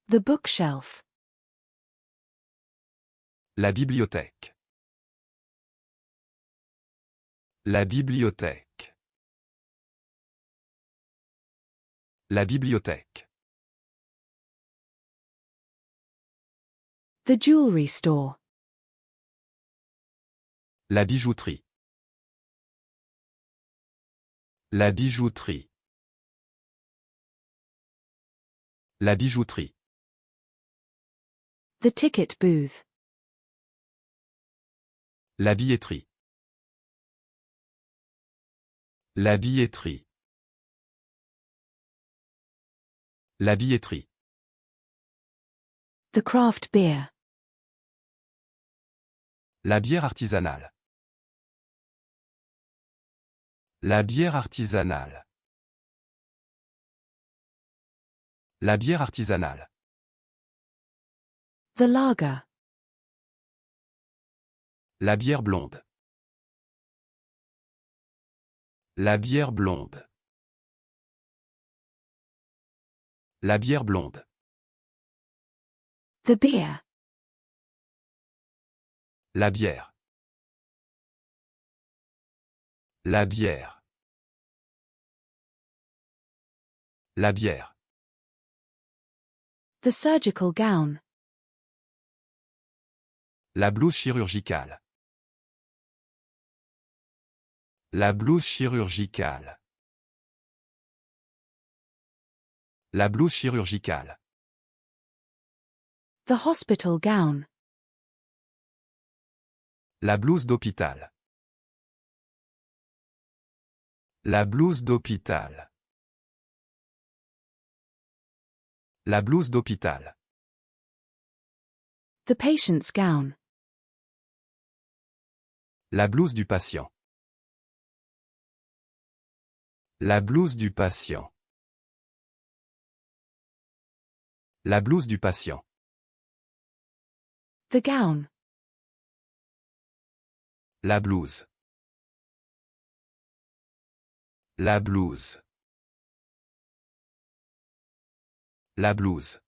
The bookshelf. La bibliothèque. La bibliothèque. La bibliothèque. The jewelry store. La bijouterie. La bijouterie. La bijouterie. The ticket booth. La billetterie. La billetterie. La billetterie. The craft beer. La bière artisanale. La bière artisanale. La bière artisanale. The lager. La bière blonde. La bière blonde. La bière blonde. The beer. La bière. La bière. La bière. The surgical gown. La blouse chirurgicale. La blouse chirurgicale. La blouse chirurgicale. The hospital gown. La blouse d'hôpital. La blouse d'hôpital. La blouse d'hôpital. The patient's gown. La blouse du patient. La blouse du patient. La blouse du patient. The gown. La blouse. La blouse. La blouse.